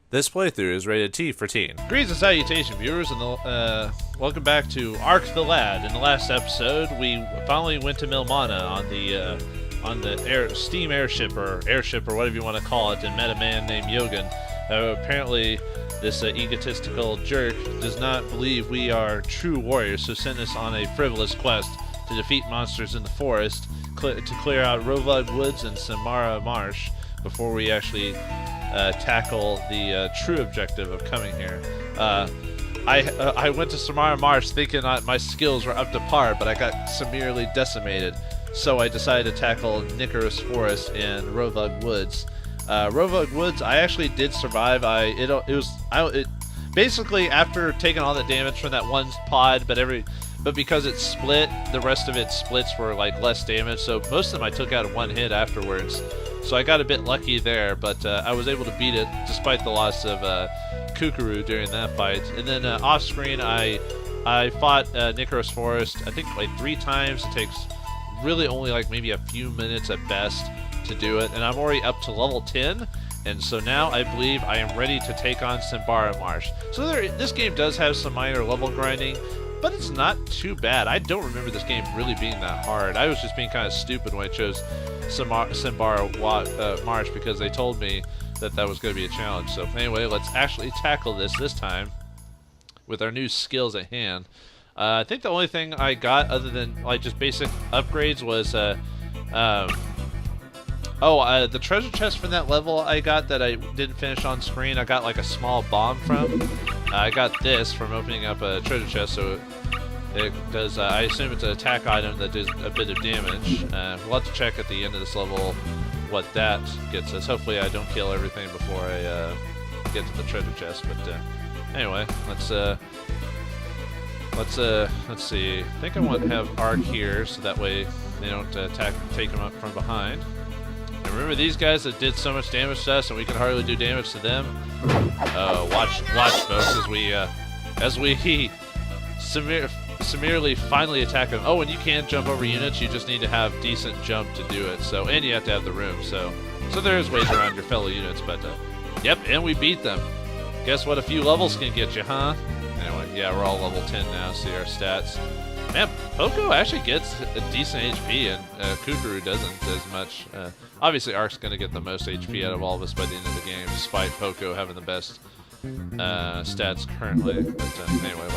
This playthrough is rated T for teen. Greetings and salutations, viewers, and welcome back to Ark the Lad. In the last episode, we finally went to Milmana on the steam airship or whatever you want to call it, and met a man named Yungen. Apparently, this egotistical jerk does not believe we are true warriors, so sent us on a frivolous quest to defeat monsters in the forest, to clear out Rovug Woods and Samara Marsh before we actually tackle the true objective of coming here. I went to Samara Marsh thinking my skills were up to par, but I got severely decimated. So I decided to tackle Nicarus Forest and Rovug Woods. Rovug Woods, I actually did survive. Basically after taking all the damage from that one pod, but because it split, the rest of its splits were like less damage. So most of them I took out in one hit afterwards. So I got a bit lucky there, but I was able to beat it despite the loss of Kukuru during that fight. And then off screen, I fought Nicarus Forest, I think like 3 times. It takes really only like maybe a few minutes at best to do it, and I'm already up to level 10. And so now I believe I am ready to take on Samara Marsh. So this game does have some minor level grinding, but it's not too bad. I don't remember this game really being that hard. I was just being kind of stupid when I chose Samara Marsh because they told me that was going to be a challenge. So anyway, let's actually tackle this time with our new skills at hand. I think the only thing I got other than like just basic upgrades was the treasure chest from that level I got that I didn't finish on screen. I got like a small bomb from. I got this from opening up a treasure chest, so it does, I assume it's an attack item that does a bit of damage. We'll have to check at the end of this level what that gets us. Hopefully I don't kill everything before I get to the treasure chest, but anyway, let's see. I think I want to have Ark here, so that way they don't take them up from behind. And remember these guys that did so much damage to us and we can hardly do damage to them? Watch folks, as we severely finally attack them. Oh, and you can jump over units, you just need to have decent jump to do it. So, and you have to have the room, so there is ways around your fellow units, but yep, and we beat them. Guess what a few levels can get you, huh? Anyway, yeah, we're all level 10 now, see our stats. Man, Poco actually gets a decent HP, and Kukuru doesn't as much. Obviously, Ark's going to get the most HP out of all of us by the end of the game, despite Poco having the best stats currently. But anyway,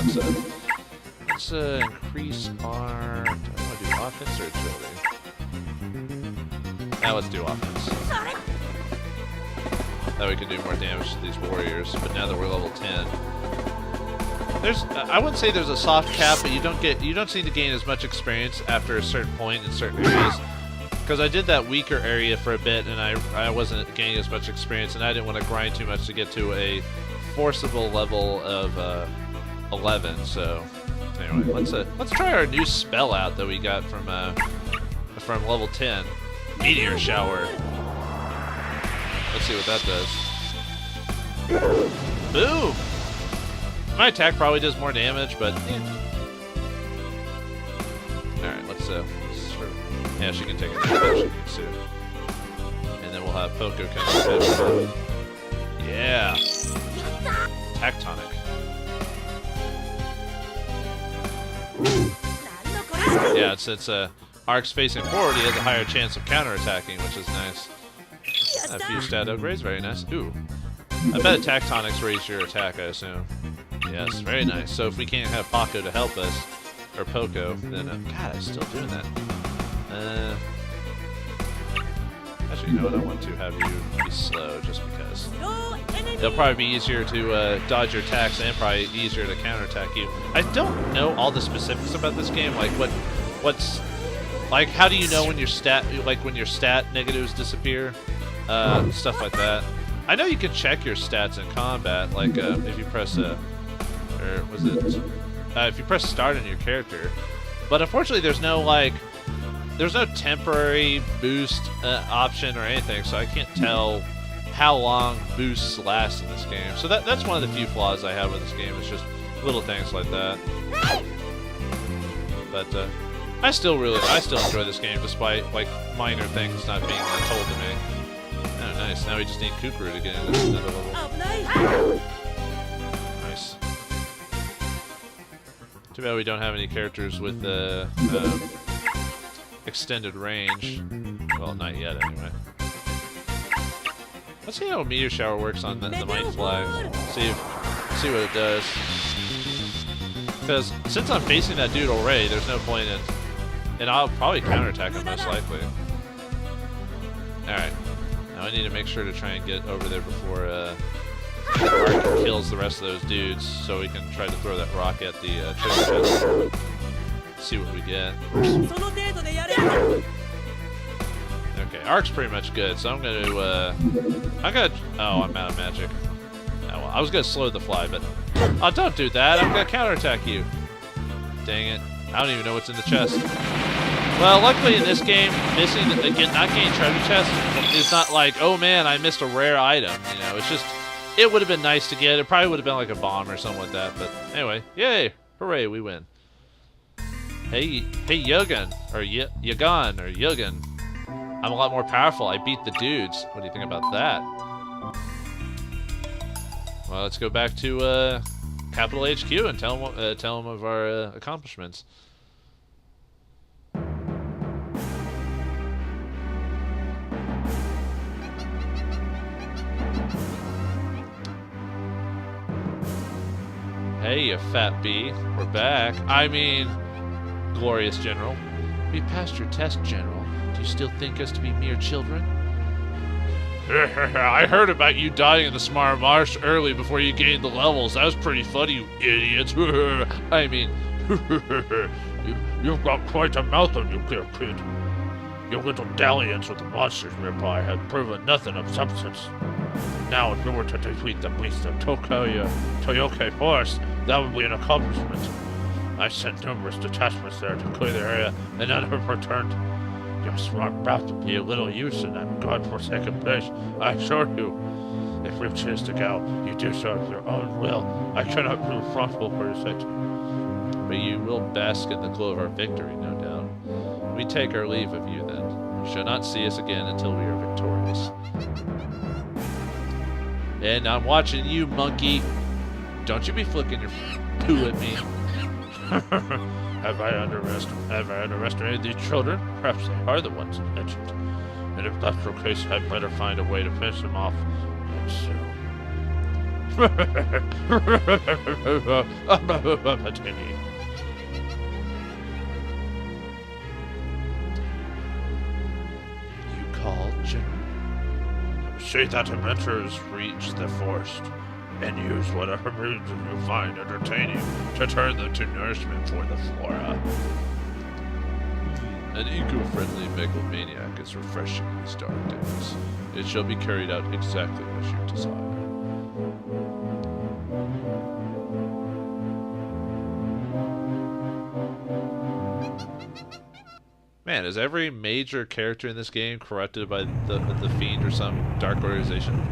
let's increase our... Do I want to do offense or agility? Now let's do offense. That way we can do more damage to these warriors, but now that we're level 10... I wouldn't say there's a soft cap, but you don't seem to gain as much experience after a certain point in certain areas. Because I did that weaker area for a bit, and I wasn't gaining as much experience, and I didn't want to grind too much to get to a forcible level of 11. So anyway, let's try our new spell out that we got from level 10, Meteor Shower. Let's see what that does. Boom. My attack probably does more damage, but alright, let's yeah, she can take it. She needs to. And then we'll have Poco come in. Yeah. Tectonic. Yeah, since Ark's facing forward, he has a higher chance of counterattacking, which is nice. A few stat upgrades, very nice. Ooh. I bet Tectonics raise your attack, I assume. Yes, very nice. So if we can't have Poco to help us, or Poco, then God, I'm still doing that. Actually, you know what? I want to have you be slow, just because they'll probably be easier to dodge your attacks and probably easier to counterattack you. I don't know all the specifics about this game, like what's like. How do you know when your stat negatives disappear? Stuff like that. I know you can check your stats in combat, like if you press if you press start on your character, but unfortunately there's no temporary boost option or anything, so I can't tell how long boosts last in this game. So that's one of the few flaws I have with this game. It's just little things like that. But I still enjoy this game despite like minor things not being told to me. Oh, nice. Now we just need Kukuru to get into another level. Too bad we don't have any characters with extended range. Well, not yet, anyway. Let's see how a meteor shower works on the Might Flag. See what it does. Because since I'm facing that dude already, there's no point in... And I'll probably counterattack him, most likely. Alright. Now I need to make sure to try and get over there before Ark kills the rest of those dudes, so we can try to throw that rock at the treasure chest. See what we get. Okay, Ark's pretty much good, so I'm gonna oh, I'm out of magic. Oh, well, I was gonna slow the fly, but oh, don't do that. I'm gonna counterattack you. Dang it! I don't even know what's in the chest. Well, luckily in this game, not getting treasure chest is not like, oh man, I missed a rare item. You know, it's just it would have been nice to get. It probably would have been like a bomb or something like that. But anyway, yay, hooray, we win. Hey, Yungen, or Yungen. I'm a lot more powerful. I beat the dudes. What do you think about that? Well, let's go back to Capital HQ and tell them of our accomplishments. Hey, you fat bee. We're back. I mean, glorious General. We passed your test, General. Do you still think us to be mere children? I heard about you dying in the Smart Marsh early before you gained the levels. That was pretty funny, you idiots. I mean, you've got quite a mouth on you, dear kid. Your little dalliance with the monsters nearby had proven nothing of substance. Now, if we were to defeat the beast of Toyoke Forest, that would be an accomplishment. I sent numerous detachments there to clear the area, and none have returned. Your smart mouth would be of little use in that godforsaken place, I assure you. If we choose to go, you do so of your own will. I cannot be responsible for your safety. But you will bask in the glow of our victory, no doubt. We take our leave of you, then. You shall not see us again until we are victorious. And I'm watching you, monkey. Don't you be flicking your poo at me. Have I underestimated these children? Perhaps they are the ones mentioned. And if that's the case, I'd better find a way to finish them off. And soon. You call, General? See that adventurers reach the forest and use whatever means you find entertaining to turn them to nourishment for the flora. An eco-friendly megalomaniac is refreshing in these dark days. It shall be carried out exactly as you desire. Man, is every major character in this game corrupted by the Fiend or some dark organization?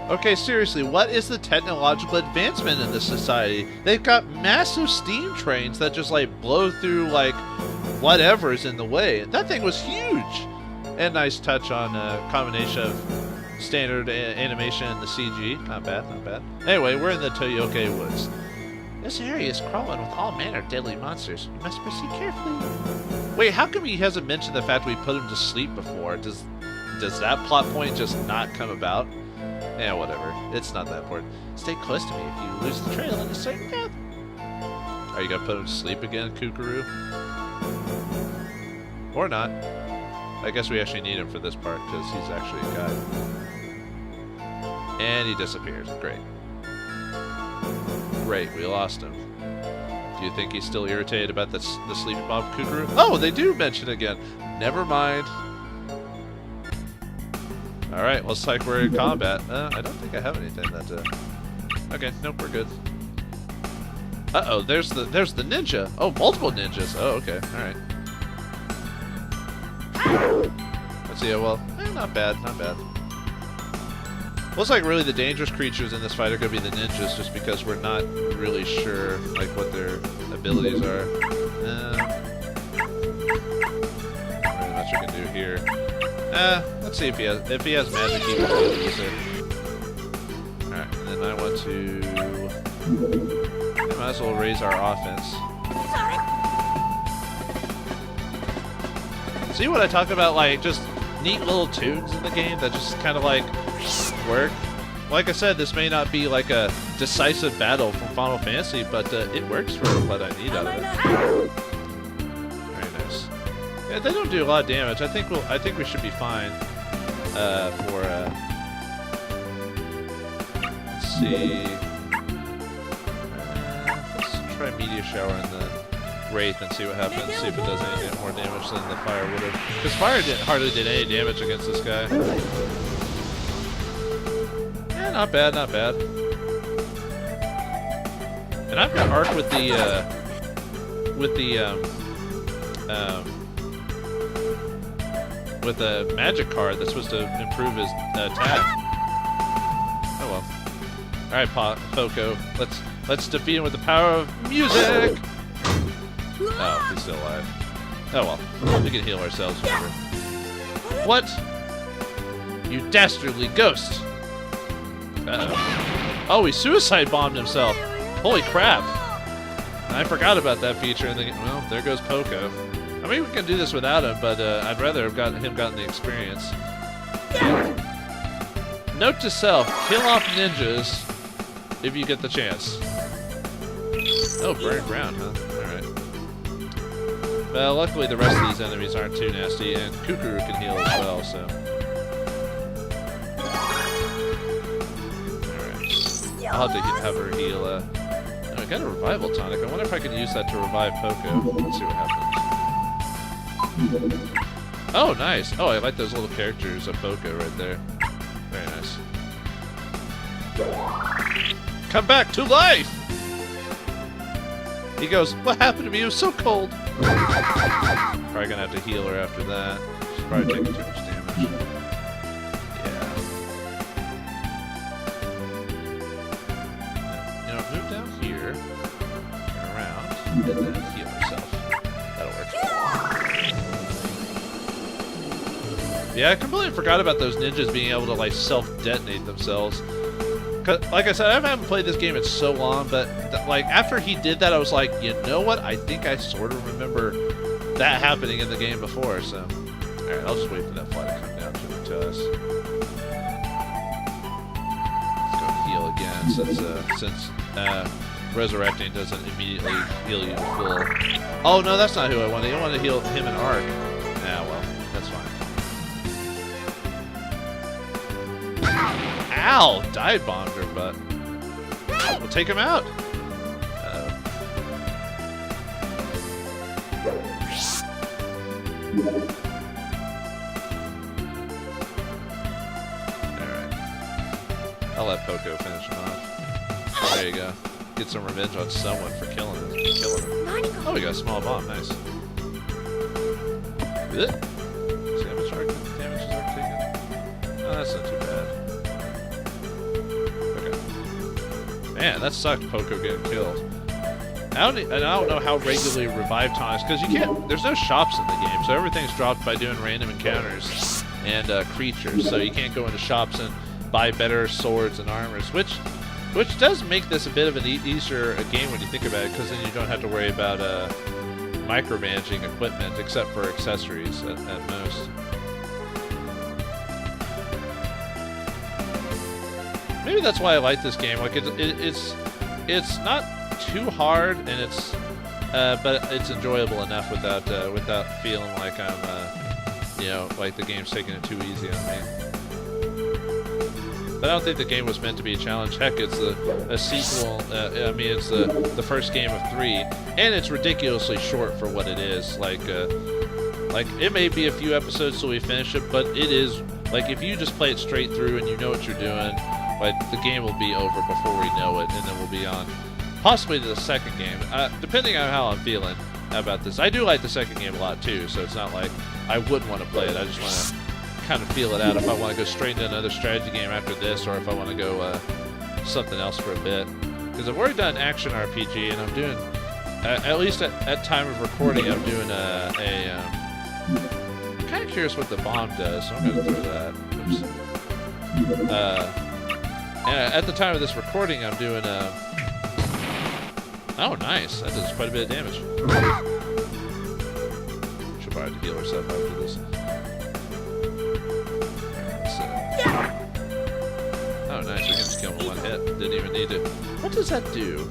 Okay, seriously, what is the technological advancement in this society? They've got massive steam trains that just, like, blow through, like, whatever's in the way. That thing was huge! And nice touch on a combination of standard animation and the CG. Not bad, not bad. Anyway, we're in the Toyoke Woods. This area is crawling with all manner of deadly monsters. You must proceed carefully. Wait, how come he hasn't mentioned the fact we put him to sleep before? Does that plot point just not come about? Yeah, whatever. It's not that important. Stay close to me if you lose the trail in a certain path. Are you gonna put him to sleep again, Kukuru? Or not. I guess we actually need him for this part, because he's actually a guy. And he disappears. Great. Great, we lost him. Do you think he's still irritated about the sleepy Bob Kukuru? Oh, they do mention it again. Never mind. Alright, looks like we're in combat. I don't think I have anything that, Okay, nope, we're good. Uh-oh, there's the ninja. Oh, multiple ninjas. Oh, okay, alright. Let's see, well, not bad, not bad. Looks like really the dangerous creatures in this fight are going to be the ninjas, just because we're not really sure, like, what their abilities are. Not really much we can do here. Let's see if he has magic, he can use it. Alright, and then I want to... might as well raise our offense. See what I talk about, like, just neat little tunes in the game that just kind of, like, work? Like I said, this may not be, like, a decisive battle from Final Fantasy, but it works for what I need out of it. Very nice. Yeah, they don't do a lot of damage. I think we should be fine for, let's see... let's try Meteor Shower in the Wraith and see what happens, see if it does any more damage than the fire would have. Because fire hardly did any damage against this guy. Yeah, not bad, not bad. And I've got Arc with the magic card that's supposed to improve his attack. Oh well. Alright, Poco, let's defeat him with the power of music! Oh, he's still alive. Oh well, we can heal ourselves whenever. What? You dastardly ghost! Uh-oh. Oh, he suicide bombed himself! Holy crap! I forgot about that feature in the game. Well, there goes Poco. I mean, we can do this without him, but I'd rather have gotten the experience. Note to self, kill off ninjas if you get the chance. Oh, burning ground, huh? Alright. Well, luckily the rest of these enemies aren't too nasty, and Kukuru can heal as well, so... Alright. I'll have to have her heal, oh, I got a revival tonic. I wonder if I could use that to revive Poco. Let's see what happens. Oh, nice! Oh, I like those little characters of Poco right there. Very nice. Come back to life! He goes, what happened to me? It was so cold. Probably gonna have to heal her after that. She's probably taking too much damage. Yeah. You know, move down here, turn around, and then heal herself. That'll work. Yeah, I completely forgot about those ninjas being able to, like, self-detonate themselves. Like I said, I haven't played this game in so long, but like after he did that, I was like, you know what? I think I sort of remember that happening in the game before. So, all right, I'll just wait for that fly to come down to us. Let's go heal again, since resurrecting doesn't immediately heal you full. Oh no, that's not who I wanted. I wanted to heal him and Arc. Ah, well, that's fine. Ow! Dive bombed her, but we'll take him out. Alright. I'll let Poco finish him off. There you go. Get some revenge on someone for killing him. Oh, we got a small bomb. Nice. See how much damage is Arc taking? Oh, that's not too bad. Man, that sucked, Poco getting killed. I don't know how regularly revive tonics, because you can't. There's no shops in the game, so everything's dropped by doing random encounters and creatures. So you can't go into shops and buy better swords and armors, which does make this a bit of an easier game when you think about it, because then you don't have to worry about micromanaging equipment, except for accessories at most. Maybe that's why I like this game. Like it's not too hard, and but it's enjoyable enough without feeling like I'm you know, like the game's taking it too easy on me. But I don't think the game was meant to be a challenge. Heck, it's a sequel. I mean, it's the first game of 3, and it's ridiculously short for what it is. Like it may be a few episodes till we finish it, but it is Like, if you just play it straight through and you know what you're doing, like, the game will be over before we know it, and then we'll be on possibly to the second game, depending on how I'm feeling about this. I do like the second game a lot, too, so it's not like I wouldn't want to play it. I just want to kind of feel it out if I want to go straight into another strategy game after this, or if I want to go something else for a bit. Because I've already done action RPG, and I'm doing, at least at time of recording, I'm doing I'm kind of curious what the bomb does, so I'm going to throw that. Oops. At the time of this recording, I'm doing oh, nice. That does quite a bit of damage. She'll probably have to heal herself after this. Oh, nice. We can just kill him with one hit. Didn't even need to. What does that do?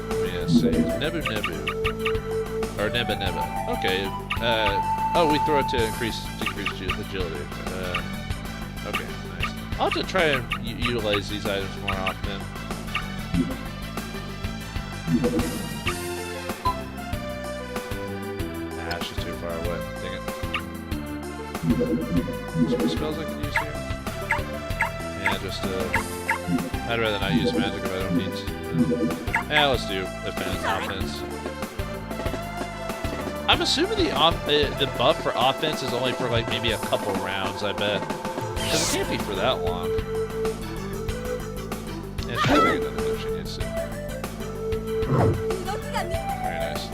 Let me see. Nebu Nebu. Or Neba Neba. Okay. Oh, we throw it to decrease agility. Okay, nice. I'll have to try and utilize these items more often. Ah, she's too far away. Dang it. Is there any spells I can use here? Yeah, just I'd rather not use magic if I don't need to. Yeah, let's do offense. I'm assuming the buff for offense is only for like maybe a couple rounds, I bet. Because it can't be for that long. Yeah, she'll take another if she needs to. Very nice.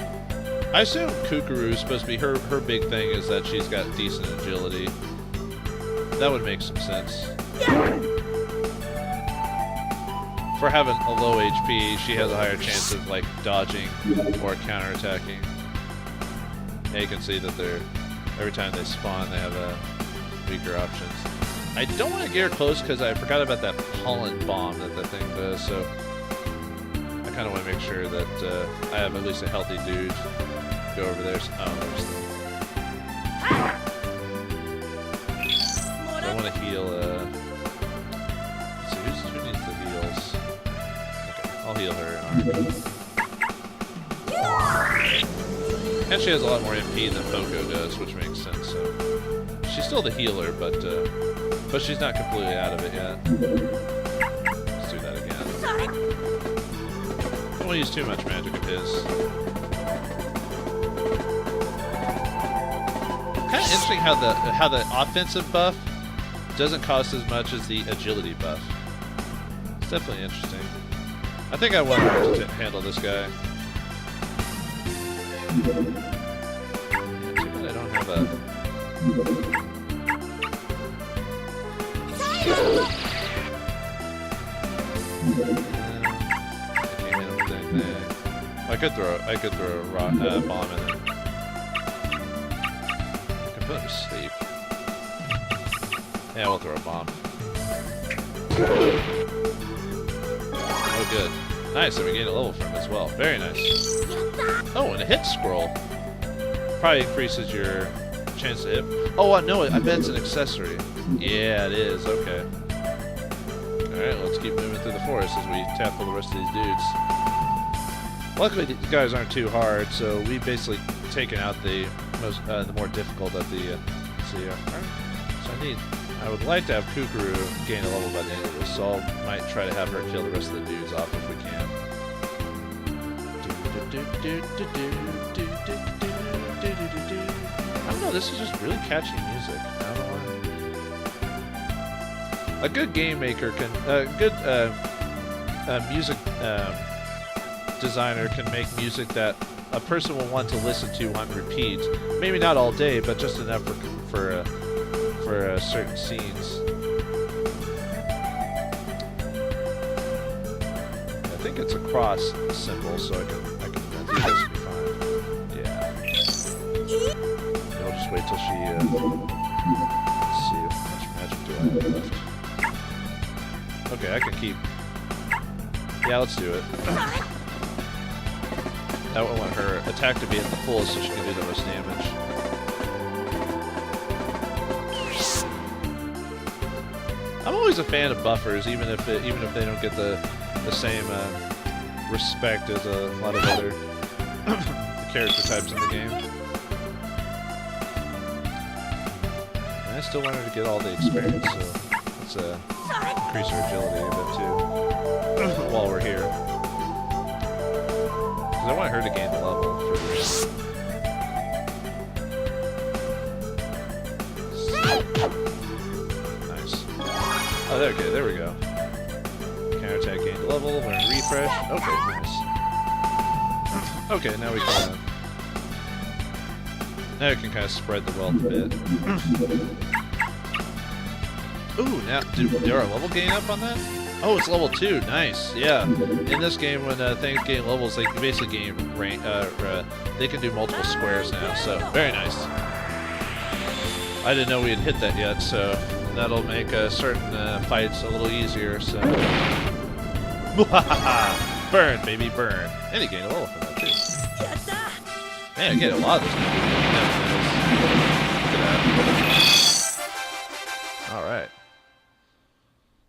I assume Kukuru is supposed to be her big thing is that she's got decent agility. That would make some sense. For having a low HP, she has a higher chance of like dodging or counterattacking. Yeah, you can see that every time they spawn, they have weaker options. I don't want to get her close because I forgot about that pollen bomb that thing does, so I kind of want to make sure that I have at least a healthy dude go over there. So, I want to heal. Let's see, who needs the heals? Okay, I'll heal her in and she has a lot more MP than Poco does, which makes sense. So she's still the healer, but she's not completely out of it yet. Let's do that again. Don't want to use too much magic of his. Kind of interesting how the offensive buff doesn't cost as much as the agility buff. It's definitely interesting. I think I want her to handle this guy. Too bad I don't have a... I can't hit him with anything. I could throw a rock, bomb in there. I can put him to sleep. Yeah, we'll throw a bomb. Oh, good. Nice, and we gained a level from him as well. Very nice. Oh, and a hit scroll. Probably increases your chance to hit. Oh, no, I bet it's an accessory. Yeah, it is. Okay. Alright, let's keep moving through the forest as we tackle the rest of these dudes. Luckily, these guys aren't too hard, so we've basically taken out the more difficult of the... let's see. So I would like to have Kukuru gain a level by the end of this, so I might try to have her kill the rest of the dudes off if we can. I don't know, this is just really catchy music. I don't know why. A good game maker can, good music designer can make music that a person will want to listen to on repeat. Maybe not all day, but just enough for certain scenes. I think it's a cross symbol, so I can do this and be fine. Yeah. I'll just wait till she. Let's see how much magic do I have left. Okay, I can keep. Yeah, let's do it. I want her attack to be at the fullest so she can do the most damage. I'm always a fan of buffers, even if they don't get the same respect as a lot of other character types in the game. I still want her to get all the experience, so let's increase her agility a bit too while we're here. Because I want her to gain the level for this. Nice. Oh, okay, there we go. Counterattack gained a level, learn refresh. Okay, nice. Okay, now we can. Now we can kind of spread the wealth a bit. Ooh, now did our level gain up on that? Oh, it's level 2. Nice. Yeah. In this game, when things gain levels, they can basically gain rank. They can do multiple squares now. So very nice. I didn't know we had hit that yet, so that'll make certain fights a little easier. So burn, baby, burn. And he gained a level from that too. Man, I get a lot of this. All right.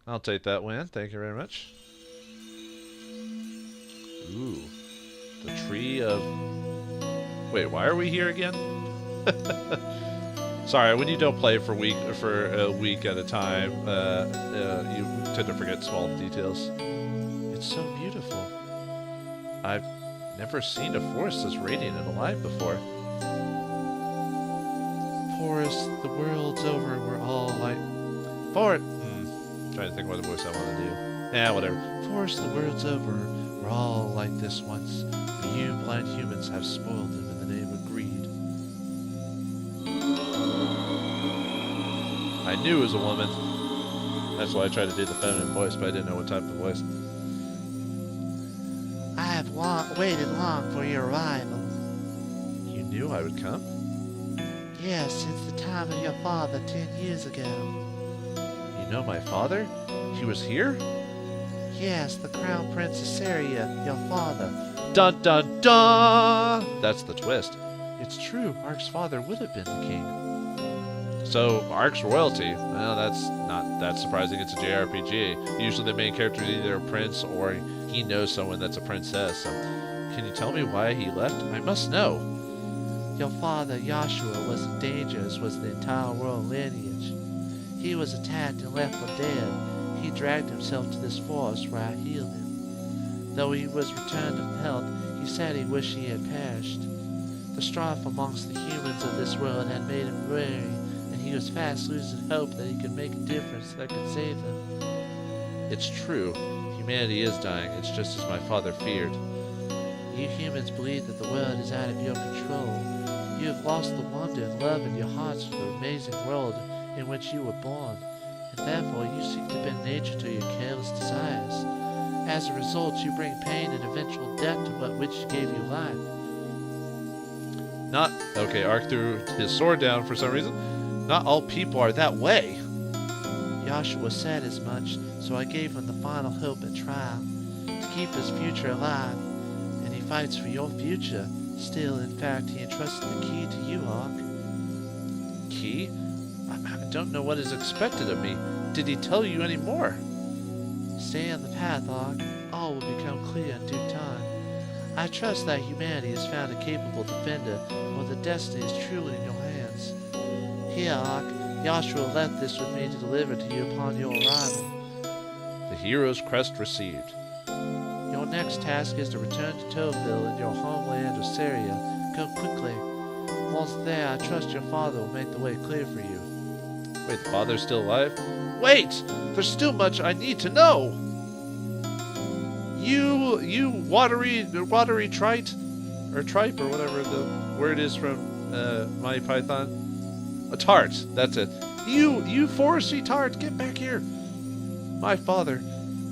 I'll take that win. Thank you very much. Ooh. The tree of... Wait, why are we here again? Sorry, when you don't play for a week at a time, you tend to forget small details. It's so beautiful. I've never seen a forest this radiant and alive before. Forest, the world's over, we're all like... Trying to think what voice I want to do. Yeah, whatever. Forest, the world's over, we're all like this once. But you blind humans have spoiled them in the name of greed. I knew it was a woman. That's why I tried to do the feminine voice, but I didn't know what type of voice. I have waited long for your arrival. You knew I would come? Yes, since the time of your father 10 years ago. You know my father? He was here? Yes, the Crown Prince of Syria, your father. Dun dun dun! That's the twist. It's true, Ark's father would have been the king. So, Ark's royalty. Well, that's not that surprising. It's a JRPG. Usually the main character is either a prince or he knows someone that's a princess. So, can you tell me why he left? I must know. Your father, Joshua, was in danger, as was the entire royal lineage. He was attacked and left for dead. He dragged himself to this forest where I healed him. Though he was returned to health, he said he wished he had perished. The strife amongst the humans of this world had made him weary, and he was fast losing hope that he could make a difference that could save them. It's true. Humanity is dying. It's just as my father feared. You humans believe that the world is out of your control. You have lost the wonder and love in your hearts for the amazing world in which you were born, and therefore you seek to bend nature to your careless desires. As a result, you bring pain and eventual death to what which gave you life. Not... Okay, Ark threw his sword down for some reason. Not all people are that way. Joshua said as much, so I gave him the final hope and trial, to keep his future alive, and he fights for your future. Still, in fact, he entrusted the key to you, Ark. Key? I don't know what is expected of me. Did he tell you any more? Stay on the path, Ark. All will become clear in due time. I trust that humanity has found a capable defender, for the destiny is truly in your hands. Here, Ark, Joshua left this with me to deliver to you upon your arrival. The hero's crest received. Your next task is to return to Toville in your homeland of Syria. Go quickly. Once there, I trust your father will make the way clear for you. Wait, the father's still alive? Wait! There's still much I need to know! You watery trite? Or tripe, or whatever the word is from Monty Python. A tart, that's it. You foresty tart, get back here! My father,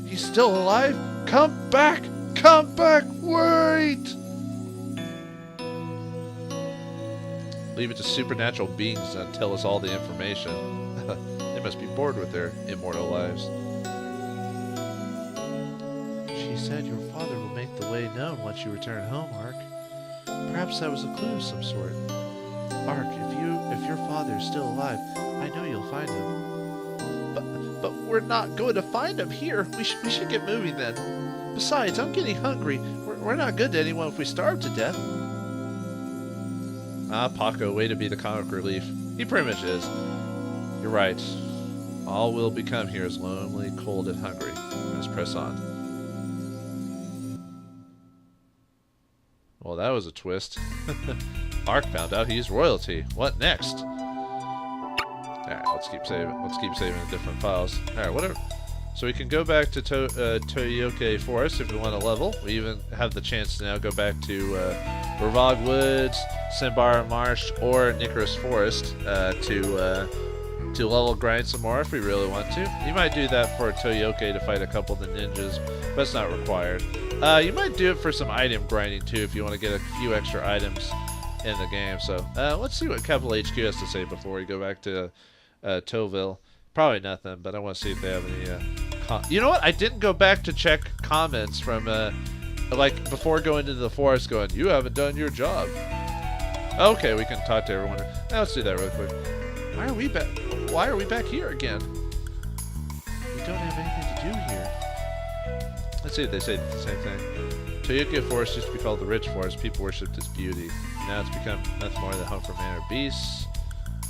he's still alive? Come back! Come back! Wait! Leave it to supernatural beings to tell us all the information. They must be bored with their immortal lives. She said your father will make the way known once you return home, Ark. Perhaps that was a clue of some sort. Ark, if your father is still alive, I know you'll find him. But we're not going to find him here. We should get moving then. Besides, I'm getting hungry. We're not good to anyone if we starve to death. Ah, Paco, way to be the comic relief. He pretty much is. You're right. All will become here is lonely, cold, and hungry. Let's press on. Well, that was a twist. Ark found out he's royalty. What next? Alright, let's keep saving. Let's keep saving the different files. Alright, whatever. So we can go back to Toyoke Forest if we want to level. We even have the chance to now go back to Ravog Woods, Simbara Marsh, or Nicaris Forest to level grind some more if we really want to. You might do that for Toyoke to fight a couple of the ninjas, but it's not required. You might do it for some item grinding too if you want to get a few extra items in the game. So let's see what Capital HQ has to say before we go back to Toville. Probably nothing, but I want to see if they have any... you know what? I didn't go back to check comments from, like, before going into the forest going, you haven't done your job. Okay, we can talk to everyone. Now let's do that real quick. Why are we back here again? We don't have anything to do here. Let's see if they say the same thing. Toyoke Forest used to be called the Rich Forest. People worshipped its beauty. Now it's become nothing more than home for man or beasts.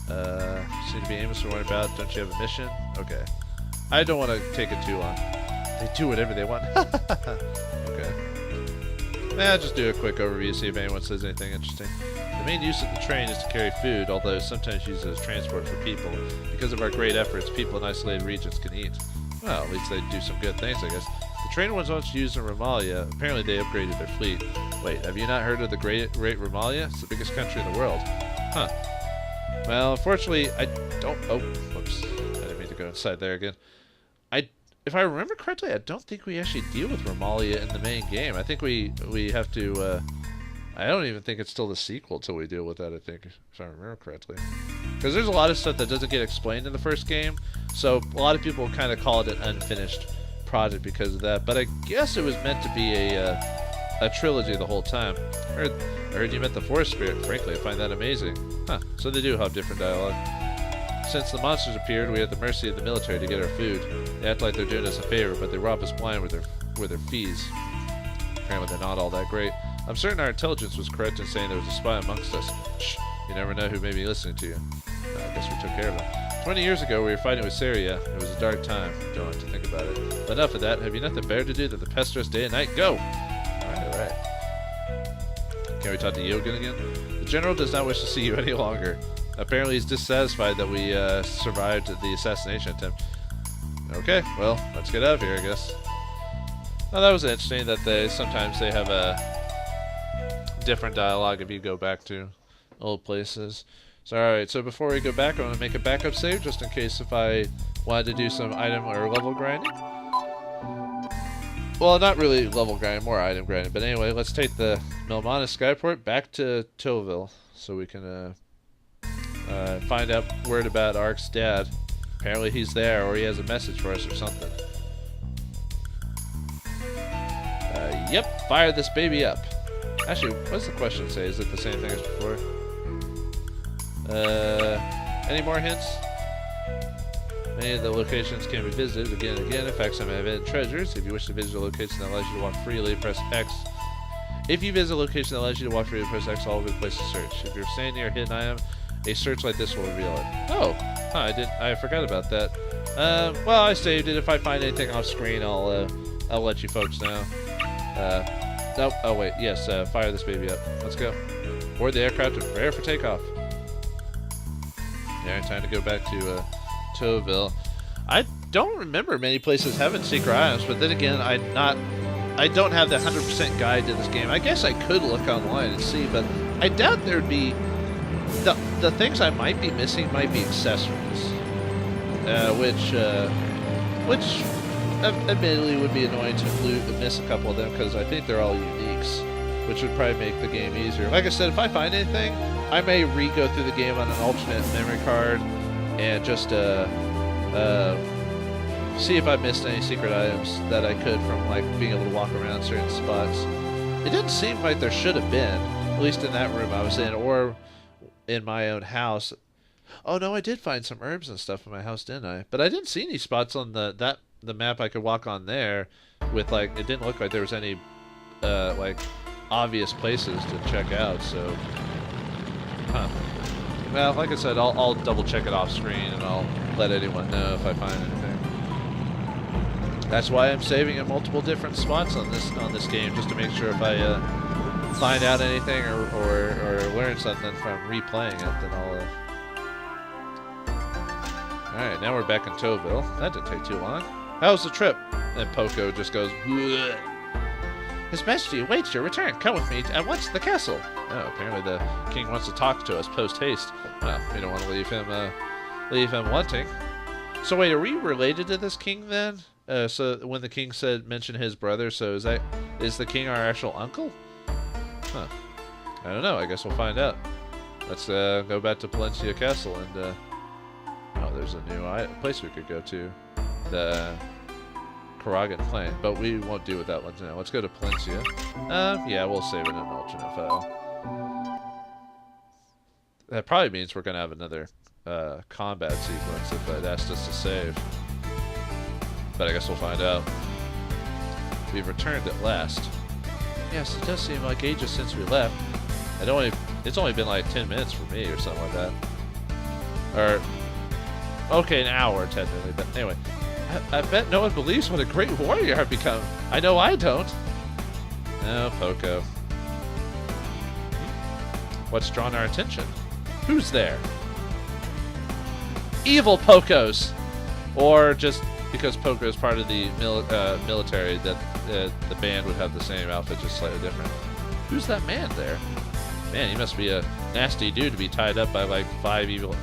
Seem to be aimless or worried about. Don't you have a mission? Okay. I don't want to take it too long. They do whatever they want. Okay. I'll just do a quick overview, see if anyone says anything interesting. The main use of the train is to carry food, although sometimes used as transport for people. Because of our great efforts, people in isolated regions can eat. Well, at least they do some good things, I guess. The train was once used in Ramalia. Apparently they upgraded their fleet. Wait, have you not heard of the Great Ramalia? It's the biggest country in the world. Huh. Well, unfortunately, I don't... Oh, whoops. I didn't mean to go inside there again. If I remember correctly, I don't think we actually deal with Ramalia in the main game. I think we have to... I don't even think it's still the sequel till we deal with that, I think, if I remember correctly. Because there's a lot of stuff that doesn't get explained in the first game, so a lot of people kind of call it an unfinished project because of that. But I guess it was meant to be a trilogy the whole time. I heard you met the Forest Spirit. Frankly, I find that amazing. Huh, so they do have different dialogue. Since the monsters appeared, we are at the mercy of the military to get our food. They act like they're doing us a favor, but they rob us blind with their fees. Apparently they're not all that great. I'm certain our intelligence was correct in saying there was a spy amongst us. Shh, you never know who may be listening to you. I guess we took care of him. 20 years ago, we were fighting with Saria. It was a dark time. Don't have to think about it. But enough of that. Have you nothing better to do than to pester us day and night? Go! Alright. Can we talk to Yungen again? The general does not wish to see you any longer. Apparently he's dissatisfied that we survived the assassination attempt. Okay, well, let's get out of here, I guess. Now that was interesting that sometimes they have a different dialogue if you go back to old places. So alright, so before we go back, I want to make a backup save just in case if I wanted to do some item or level grinding. Well, not really level grinding, more item grinding. But anyway, let's take the Milmana Skyport back to Toville so we can find out word about Ark's dad. Apparently he's there, or he has a message for us or something. Yep, fire this baby up. Actually, what's the question say? Is it the same thing as before? Any more hints? Many of the locations can be visited again and again. In fact, some have hidden treasures. If you wish to visit a location that allows you to walk freely, press X. If you visit a location that allows you to walk freely, press X all over the place to search. If you're standing near a hidden item, a search like this will reveal it. Oh, I forgot about that. Well, I saved it. If I find anything off screen, I'll let you folks know. Nope. Oh wait, yes. Fire this baby up. Let's go. Board the aircraft and prepare for takeoff. Yeah, time to go back to Toville. I don't remember many places having secret items, but then again, I don't have the 100% guide to this game. I guess I could look online and see, but I doubt there'd be. The things I might be missing might be accessories, which admittedly would be annoying to miss a couple of them because I think they're all uniques, which would probably make the game easier. Like I said, if I find anything, I may re-go through the game on an alternate memory card and just see if I missed any secret items that I could from like being able to walk around certain spots. It didn't seem like there should have been, at least in that room I was in, or in my own house. Oh no, I did find some herbs and stuff in my house, didn't I? But I didn't see any spots on the map I could walk on there with like, it didn't look like there was any like obvious places to check out, so huh. Well, like I said, I'll double check it off screen and I'll let anyone know if I find anything. That's why I'm saving in multiple different spots on this game, just to make sure if I find out anything or learn something from replaying it, then I'll. All right, now we're back in Towville. That didn't take too long. How was the trip? And Poco just goes. Bleh. His Majesty awaits your return. Come with me at once to the castle. Oh, apparently the king wants to talk to us post haste. Well, we don't want to leave him wanting. So wait, are we related to this king then? So when the king mention his brother, so is the king our actual uncle? Huh. I don't know. I guess we'll find out. Let's go back to Palencia Castle and oh, there's a new place we could go to. The Karagan Plain, but we won't deal with that one now. Let's go to Palencia. Yeah, we'll save it in an alternate file. That probably means we're gonna have another combat sequence if it asked us to save. But I guess we'll find out. We've returned at last. Yes, it does seem like ages since we left. It's only been like 10 minutes for me or something like that. Or okay, an hour technically, but anyway. I bet no one believes what a great warrior I've become. I know I don't. Oh, Poco. What's drawn our attention? Who's there? Evil Pocos! Or just because Poco is part of the military, that the band would have the same outfit, just slightly different. Who's that man there? Man, he must be a nasty dude to be tied up by like 5 evil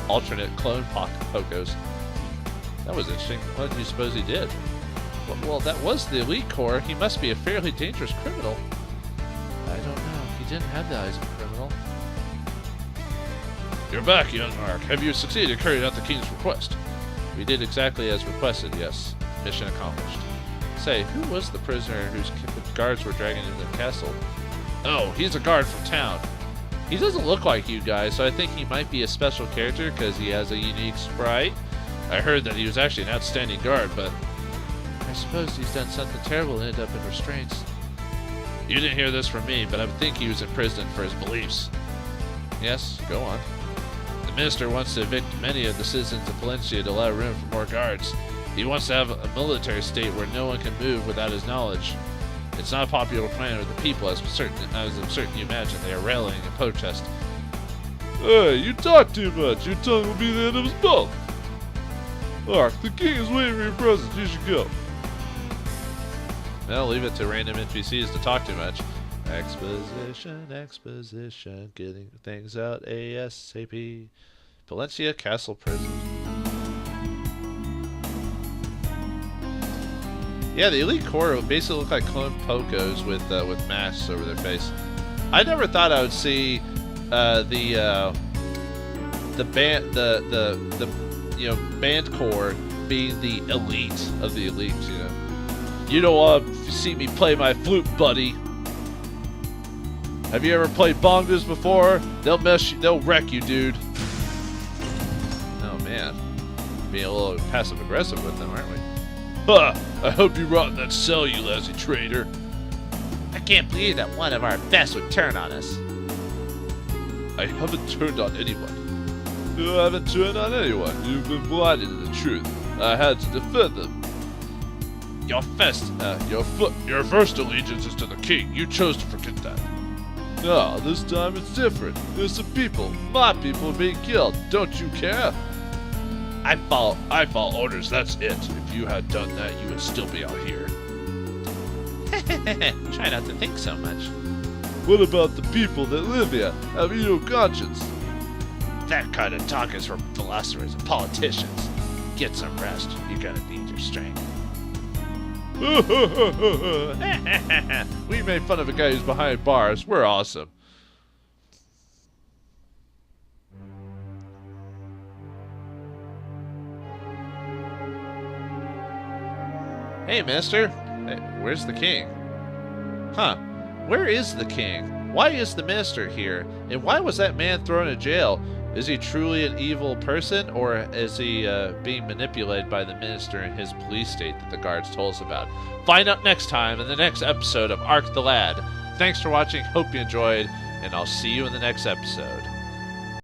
alternate clone Pocos. That was interesting. What did you suppose he did? Well, that was the elite corps. He must be a fairly dangerous criminal. I don't know. He didn't have the eyes of a criminal. You're back, young Mark. Have you succeeded in carrying out the king's request? We did exactly as requested, yes. Mission accomplished. Say, who was the prisoner whose guards were dragging into the castle? Oh, he's a guard from town. He doesn't look like you guys, so I think he might be a special character because he has a unique sprite. I heard that he was actually an outstanding guard, but I suppose he's done something terrible and ended up in restraints. You didn't hear this from me, but I think he was imprisoned for his beliefs. Yes, go on. The minister wants to evict many of the citizens of Palencia to allow room for more guards. He wants to have a military state where no one can move without his knowledge. It's not a popular plan with the people, as I'm certain you imagine. They are rallying in protest. Hey, you talk too much. Your tongue will be the end of his mouth. Mark, the king is waiting for your presence. You should go. Well, leave it to random NPCs to talk too much. Exposition, getting things out ASAP. Palencia Castle Prison. Yeah, the elite corps basically look like clone Pocos with masks over their face. I never thought I would see the band corps being the elite of the elite. You don't want to see me play my flute, buddy. Have you ever played bongos before? They'll wreck you, dude. Oh man, being a little passive aggressive with them, aren't we? Ha! I hope you rot in that cell, you lousy traitor. I can't believe that one of our best would turn on us. I haven't turned on anyone. You haven't turned on anyone. You've been blinded to the truth. I had to defend them. Your first allegiance is to the king. You chose to forget that. No, this time it's different. Innocent people, my people, are being killed. Don't you care? I follow orders, that's it. If you had done that, you would still be out here. Try not to think so much. What about the people that live here? Have you no conscience? That kind of talk is for philosophers and politicians. Get some rest. You're gonna need your strength. We made fun of a guy who's behind bars. We're awesome. Hey, mister. Hey, where's the king? Huh. Where is the king? Why is the minister here? And why was that man thrown in jail? Is he truly an evil person, or is he being manipulated by the minister and his police state that the guards told us about? Find out next time in the next episode of Ark the Lad. Thanks for watching, hope you enjoyed, and I'll see you in the next episode.